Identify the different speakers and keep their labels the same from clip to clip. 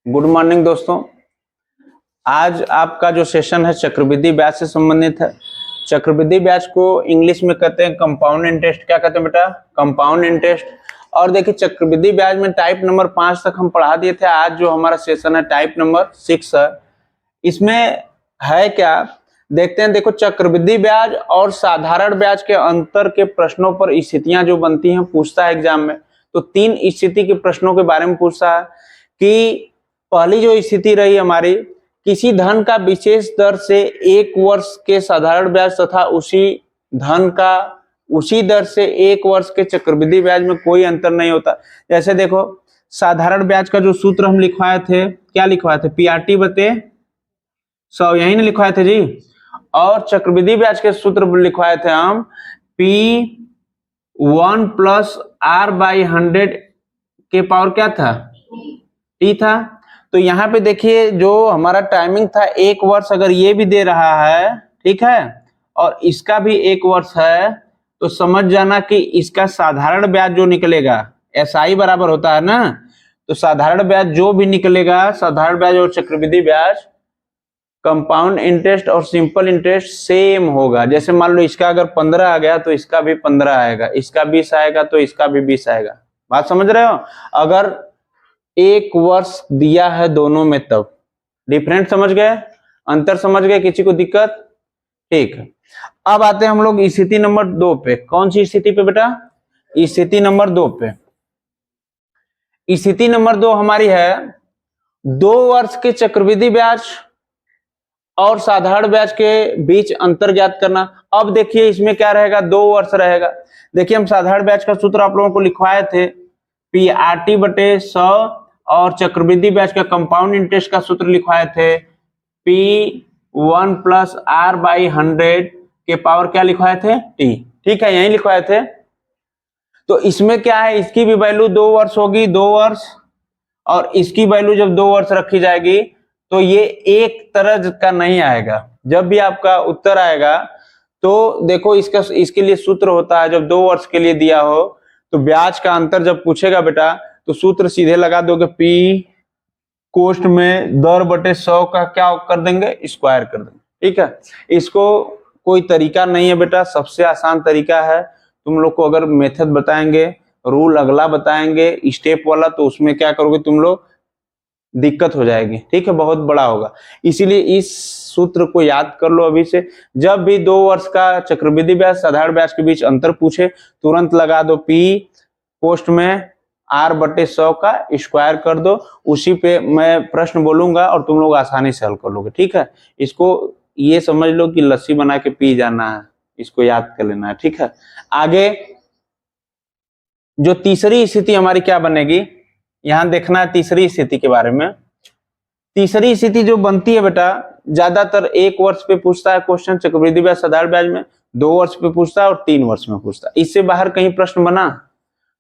Speaker 1: Good morning दोस्तों। आज आपका जो सेशन है चक्रवृद्धि ब्याज से संबंधित है। चक्रवृद्धि ब्याज को इंग्लिश में कहते हैं कंपाउंड इंटरेस्ट। क्या कहते हैं बेटा? Compound interest. और देखिए चक्रवृद्धि ब्याज में टाइप नंबर 5 तक हम पढ़ा दिए थे। आज जो हमारा सेशन है टाइप नंबर 6 है। इसमें है क्या देखते हैं। देखो चक्रवृद्धि ब्याज और साधारण ब्याज के अंतर के प्रश्नों पर स्थितियां जो बनती हैं पूछता है एग्जाम में। तो 3 स्थिति के प्रश्नों के बारे में पूछता है कि पहली जो स्थिति रही हमारी, किसी धन का विशेष दर से 1 वर्ष के साधारण ब्याज तथा उसी धन का उसी दर से 1 वर्ष के चक्रवृद्धि ब्याज में कोई अंतर नहीं होता। जैसे देखो साधारण ब्याज का जो सूत्र हम लिखवाए थे, क्या लिखवाए थे? PRT बटे 100, यही ना लिखवाए थे जी। और चक्रवृद्धि ब्याज के सूत्र लिखवाए थे हम P1 + R/100 के पावर क्या था? T था। तो यहाँ पे देखिए जो हमारा टाइमिंग था 1 वर्ष, अगर ये भी दे रहा है, ठीक है, और इसका भी 1 वर्ष है, तो समझ जाना कि इसका साधारण ब्याज जो निकलेगा, SI बराबर होता है ना, तो साधारण ब्याज जो भी निकलेगा, साधारण ब्याज और चक्रवृद्धि ब्याज, कंपाउंड इंटरेस्ट और सिंपल इंटरेस्ट सेम होगा। जैसे मान लो इसका अगर 15 आ गया तो इसका भी 15 आएगा, इसका 20 आएगा तो इसका भी 20 आएगा। बात समझ रहे हो? अगर 1 वर्ष दिया है दोनों में तब। डिफरेंट समझ गए? अंतर समझ गए? किसी को दिक्कत? ठीक है। अब आते हैं हम लोग स्थिति नंबर 2 पे। कौन सी स्थिति पे बेटा? स्थिति नंबर 2 पे। स्थिति नंबर 2 हमारी है 2 वर्ष के चक्रवृद्धि ब्याज और साधारण ब्याज के बीच अंतर ज्ञात करना। अब देखिए इसमें क्या रहेगा? 2 वर्ष रहेगा। देखिए हम साधारण ब्याज का सूत्र आप लोगों को लिखवाए थे PRT बटे 100 और चक्रवृद्धि ब्याज का कंपाउंड इंटरेस्ट का सूत्र लिखवाए थे P1 + R/100 के पावर क्या लिखवाए थे? T। ठीक है, यही लिखवाए थे। तो इसमें क्या है, इसकी भी वैल्यू 2 वर्ष होगी, 2 वर्ष, और इसकी वैल्यू जब 2 वर्ष रखी जाएगी तो ये एक तरह का नहीं आएगा। जब भी आपका उत्तर आएगा तो देखो इसके लिए सूत्र होता है। जब 2 वर्ष के लिए दिया हो तो ब्याज का अंतर जब पूछेगा बेटा तो सूत्र सीधे लगा दोगे, P कोष्ठ में दर बटे 100 का क्या कर देंगे? स्क्वायर कर देंगे। ठीक है, इसको कोई तरीका नहीं है बेटा, सबसे आसान तरीका है। तुम लोग को अगर मेथड बताएंगे, रूल अगला बताएंगे स्टेप वाला, तो उसमें क्या करोगे तुम लोग? दिक्कत हो जाएगी। ठीक है, बहुत बड़ा होगा। इसीलिए इस सूत्र को याद कर लो अभी से। जब भी 2 वर्ष का चक्रवृद्धि ब्याज साधारण ब्याज के बीच अंतर पूछे तुरंत लगा दो P कोष्ठ में R बटे 100 का स्क्वायर कर दो। उसी पे मैं प्रश्न बोलूंगा और तुम लोग आसानी से हल कर लोगे। ठीक है, इसको ये समझ लो कि लस्सी बना के पी जाना है, इसको याद कर लेना है। ठीक है, आगे जो तीसरी स्थिति हमारी क्या बनेगी, यहां देखना है तीसरी स्थिति के बारे में। तीसरी स्थिति जो बनती है बेटा, ज्यादातर 1 वर्ष पे पूछता है क्वेश्चन चक्रवृद्धि ब्याज साधारण ब्याज में, 2 वर्ष पे पूछता है और 3 वर्ष में पूछता है। इससे बाहर कहीं प्रश्न बना?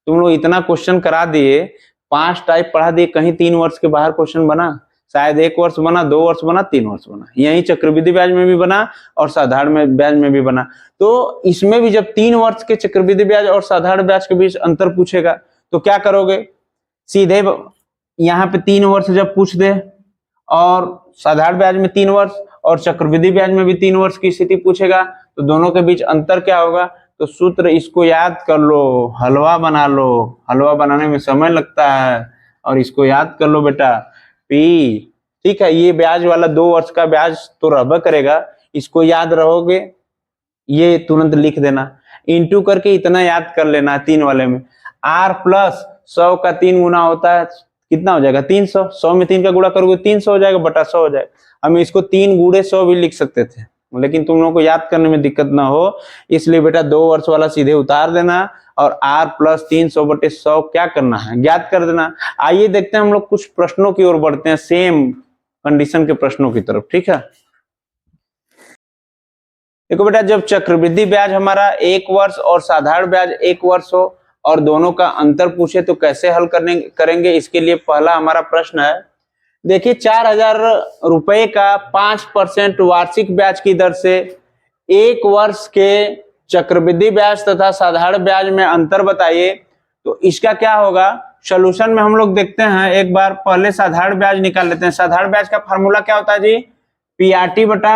Speaker 1: तुम लोग इतना क्वेश्चन करा दिए, 5 टाइप पढ़ा दिए, कहीं 3 वर्ष के बाहर क्वेश्चन बना? शायद 1 वर्ष बना, 2 वर्ष बना, 3 वर्ष बना। यही चक्रवृद्धि ब्याज में भी बना और साधारण ब्याज में भी बना। तो इसमें भी जब 3 वर्ष के चक्रवृद्धि ब्याज और साधारण ब्याज के बीच अंतर पूछेगा तो क्या करोगे? सीधे यहाँ पे 3 वर्ष जब पूछ दे और साधारण ब्याज में 3 वर्ष और चक्रवृद्धि ब्याज में भी 3 वर्ष की स्थिति पूछेगा तो दोनों के बीच अंतर क्या होगा? तो सूत्र इसको याद कर लो, हलवा बना लो। हलवा बनाने में समय लगता है और इसको याद कर लो बेटा, P। ठीक है, ये ब्याज वाला 2 वर्ष का ब्याज तो रहबा करेगा, इसको याद रहोगे, ये तुरंत लिख देना। इंटू करके इतना याद कर लेना 3 वाले में। R + 100 का 3 गुना होता है, कितना हो जाएगा? 300। 100 में 3 का गुणा करोगे 300 हो जाएगा, बटा 100 हो जाएगा। हम इसको 3 गुणे 100 भी लिख सकते थे, लेकिन तुम लोगों को याद करने में दिक्कत ना हो इसलिए बेटा 2 वर्ष वाला सीधे उतार देना और R + 300 बटे 100 क्या करना है? ज्ञात कर देना। आइए देखते हैं हम लोग कुछ प्रश्नों की ओर बढ़ते हैं, सेम कंडीशन के प्रश्नों की तरफ। ठीक है, देखो बेटा, जब चक्रवृद्धि ब्याज हमारा 1 वर्ष और साधारण ब्याज 1 वर्ष हो और दोनों का अंतर पूछे तो कैसे हल करेंगे? इसके लिए पहला हमारा प्रश्न है, देखिए 4000 रुपए का 5% वार्षिक ब्याज की दर से 1 वर्ष के चक्रवृद्धि ब्याज तथा साधारण ब्याज में अंतर बताइए। तो इसका क्या होगा? सोल्यूशन में हम लोग देखते हैं, एक बार पहले साधारण ब्याज निकाल लेते हैं। साधारण ब्याज का फार्मूला क्या होता है जी? पीआरटी बटा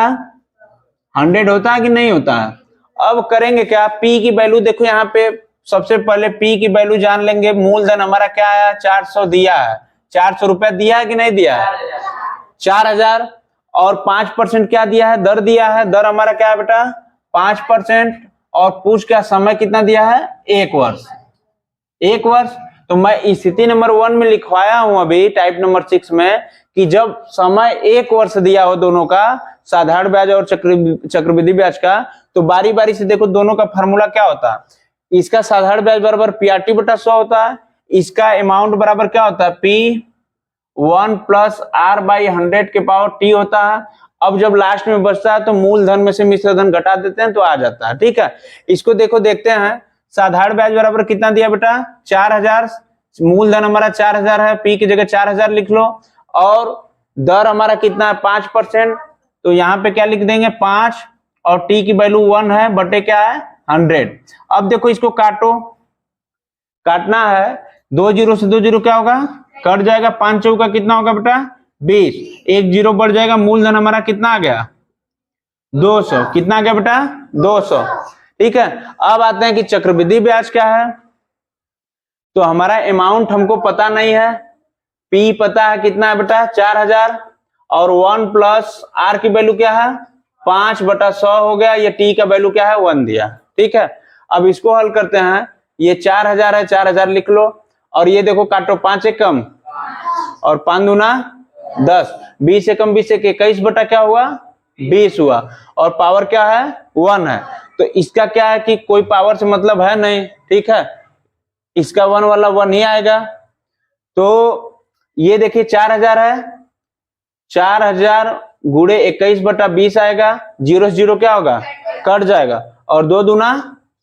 Speaker 1: 100 होता है कि नहीं होता है? अब करेंगे क्या, पी की वैल्यू देखो यहाँ पे, सबसे पहले पी की वैल्यू जान लेंगे। मूलधन हमारा क्या आया? 400 दिया है, 400 रुपया दिया है कि नहीं दिया है? 4000। और 5% क्या दिया है? दर दिया है। दर हमारा क्या है बेटा? 5%। और पूछ का समय कितना दिया है? 1 वर्ष। 1 वर्ष। तो मैं स्थिति नंबर 1 में लिखवाया हूं अभी टाइप नंबर 6 में कि जब समय 1 वर्ष दिया हो दोनों का, साधारण ब्याज और चक्रवृद्धि ब्याज का, तो बारी बारी से देखो दोनों का फार्मूला क्या होता है। इसका साधारण ब्याज बराबर पीआरटी बटा 100 होता है। इसका अमाउंट बराबर क्या होता है? पी 1 प्लस आर बाई 100 के पावर टी होता है। अब जब लास्ट में बचता है तो मूलधन में से मिश्र धन घटा देते हैं तो आ जाता है। ठीक है, इसको देखो देखते हैं। साधारण ब्याज बराबर कितना दिया बेटा? 4000। मूलधन हमारा 4000 है, पी की जगह 4000 लिख लो। और दर हमारा कितना है? 5%। तो यहाँ पे क्या लिख देंगे? 5। और टी की वैल्यू 1 है, बटे क्या है? 100। अब देखो इसको काटो, काटना है। 2 जीरो से 2 जीरो क्या होगा? कट जाएगा। 5 चौका कितना होगा बेटा? 20। 1 जीरो बढ़ जाएगा। मूलधन हमारा कितना आ गया? 200। कितना आ गया बेटा? 200। ठीक है, अब आते हैं कि चक्रवृद्धि ब्याज क्या है। तो हमारा अमाउंट हमको पता नहीं है, पी पता है कितना है बेटा? 4000। और 1 प्लस आर की वैल्यू क्या है? 5 बटा 100 हो गया। ये टी का वैल्यू क्या है? 1 दिया। ठीक है, अब इसको हल करते हैं। ये 4000 है, 4000 लिख लो। और ये देखो काटो, 5 एक कम और 5 दूना 10। 20 एकम 20 एक 21 बटा क्या हुआ? 20 हुआ। और पावर क्या है? 1 है। तो इसका क्या है कि कोई पावर से मतलब है नहीं। ठीक है, इसका 1 वाला 1 ही आएगा। तो ये देखिए 4000 है, 4000 गुणे 21 बटा 20 आएगा। 0 से 0 क्या होगा? कट जाएगा। और 2 दूना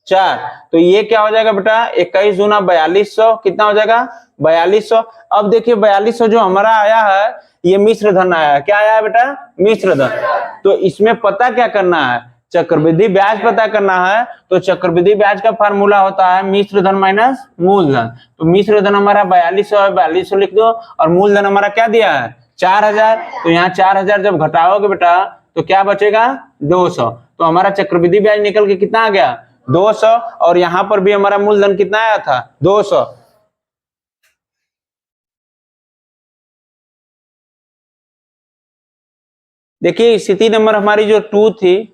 Speaker 1: 4। तो ये क्या हो जाएगा बेटा? 21 दूना 4200। कितना हो जाएगा? 4200। अब देखिए 4200 जो हमारा आया है, ये मिश्र धन आया है। क्या आया है बेटा? मिश्र धन। तो इसमें पता क्या करना है? चक्रवृद्धि ब्याज पता करना है। तो चक्रवृद्धि ब्याज का फार्मूला होता है मिश्र धन माइनस मूलधन। तो मिश्र धन हमारा 4200 है, 4200 लिख दो। और मूलधन हमारा क्या दिया है? 4000। तो यहाँ 4000 जब घटाओगे बेटा तो क्या बचेगा? 200। तो हमारा चक्रवृद्धि ब्याज निकल के कितना आ गया? 200। और यहां पर भी हमारा मूलधन कितना आया था? 200। देखिए स्थिति नंबर हमारी जो 2 थी,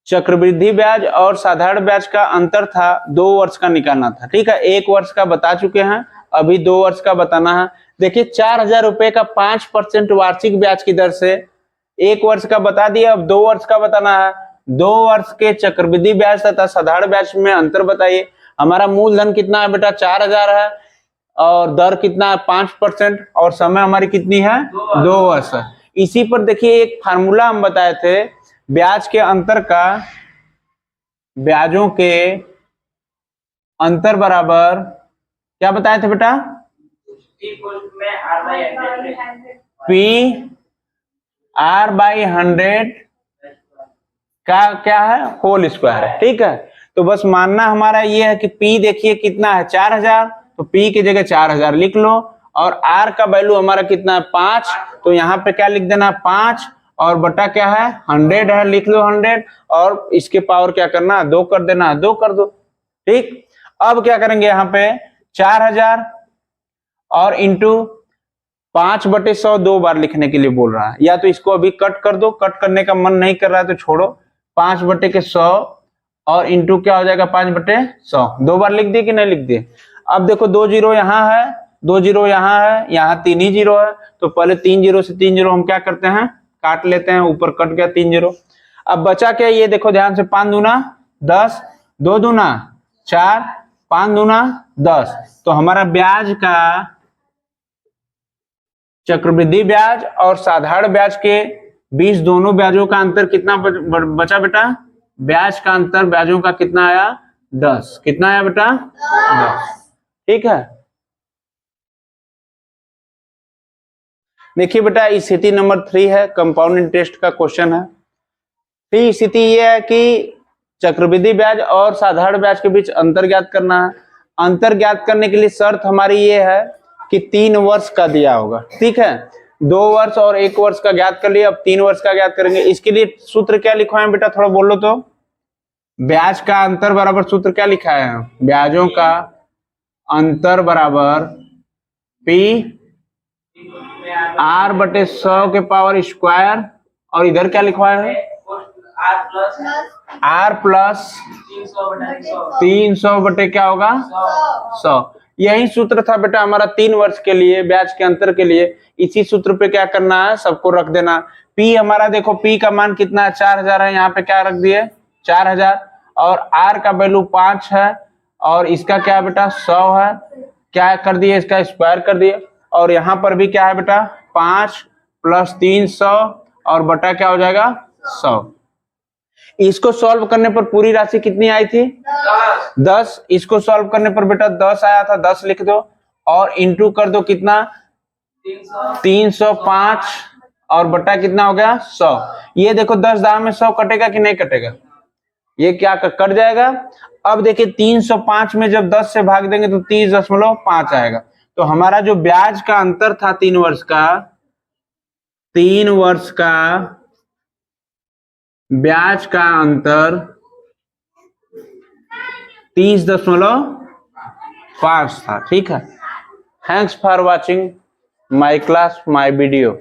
Speaker 1: चक्रवृद्धि ब्याज और साधारण ब्याज का अंतर था 2 वर्ष का निकालना था। ठीक है, 1 वर्ष का बता चुके हैं, अभी 2 वर्ष का बताना है। देखिए 4000 रुपए का 5% वार्षिक ब्याज की दर से 1 वर्ष का बता दिया, अब 2 वर्ष का बताना है। 2 वर्ष के चक्रवृद्धि ब्याज तथा साधारण ब्याज में अंतर बताइए। हमारा मूलधन कितना है बेटा? 4000 है। और दर कितना है? 5%। और समय हमारी कितनी है? 2 वर्ष। इसी पर देखिए एक फार्मूला हम बताए थे ब्याज के अंतर का, ब्याजों के अंतर बराबर क्या बताए थे बेटा? पी आर बाई 100 का क्या है? होल स्क्वायर है। ठीक है, तो बस मानना हमारा ये है कि पी देखिए कितना है? 4000। तो पी की जगह 4000 लिख लो। और आर का वैल्यू हमारा कितना है? 5। तो यहाँ पे क्या लिख देना? 5। और बटा क्या है? 100 है, लिख लो 100। और इसके पावर क्या करना? 2 कर देना, 2 कर दो। ठीक, अब क्या करेंगे? यहाँ पे 4000 और इंटू 5/100 2 बार लिखने के लिए बोल रहा है। या तो इसको अभी कट कर दो, कट करने का मन नहीं कर रहा है तो छोड़ो। 5/100 और इंटू क्या हो जाएगा? 5/100। 2 बार लिख दिए कि नहीं लिख दिए? अब देखो 2 जीरो यहाँ है, 2 जीरो यहाँ है, यहाँ 3 ही जीरो है। तो पहले 3 जीरो से 3 जीरो हम क्या करते हैं? काट लेते हैं। ऊपर कट गया 3 जीरो। अब बचा क्या? ये देखो ध्यान से, 5 दूना 10, 2 दूना 4, 5 दूना 10। तो हमारा ब्याज का, चक्रवृद्धि ब्याज और साधारण ब्याज के बीच दोनों ब्याजों का अंतर कितना बचा बेटा? ब्याज का अंतर ब्याजों का कितना आया? 10। कितना आया बेटा? 10। ठीक है, देखिए बेटा स्थिति नंबर 3 है, कंपाउंड इंटरेस्ट का क्वेश्चन है। फिर स्थिति यह है कि चक्रवृद्धि ब्याज और साधारण ब्याज के बीच अंतर ज्ञात करना है। अंतर ज्ञात करने के लिए शर्त हमारी ये है कि 3 वर्ष का दिया होगा, ठीक है। 2 वर्ष और 1 वर्ष का ज्ञात कर लिया, अब 3 वर्ष का ज्ञात करेंगे। इसके लिए सूत्र क्या लिखवाएं बेटा, थोड़ा बोलो तो। ब्याज का अंतर बराबर सूत्र क्या लिखा है, ब्याजों का अंतर बराबर पी आर बटे 100 के पावर स्क्वायर, और इधर क्या लिखवाया है, आर प्लस 300 बटे क्या होगा 100। यही सूत्र था बेटा हमारा 3 वर्ष के लिए ब्याज के अंतर के लिए। इसी सूत्र पे क्या करना है, सबको रख देना। पी हमारा देखो, पी का मान कितना है 4000 है, यहाँ पे क्या रख दिए 4000, और आर का वैल्यू 5 है, और इसका क्या बेटा 100 है, क्या कर दिए इसका स्क्वायर कर दिए, और यहाँ पर भी क्या है बेटा 5 प्लस 300 और बटा क्या हो जाएगा 100। इसको सॉल्व करने पर पूरी राशि कितनी आई थी 10। इसको सॉल्व करने पर बेटा 10 आया था, 10 लिख दो और इंटू कर दो कितना 305 और बटा कितना हो गया 100। ये देखो 10 दाम में 100 कटेगा कि नहीं कटेगा, ये क्या कट जाएगा। अब देखिए 305 में जब 10 से भाग देंगे तो 30.5 आएगा। तो हमारा जो ब्याज का अंतर था 3 वर्ष का, 3 वर्ष का ब्याज का अंतर 30.5 था, ठीक है। Thanks for watching my class my video.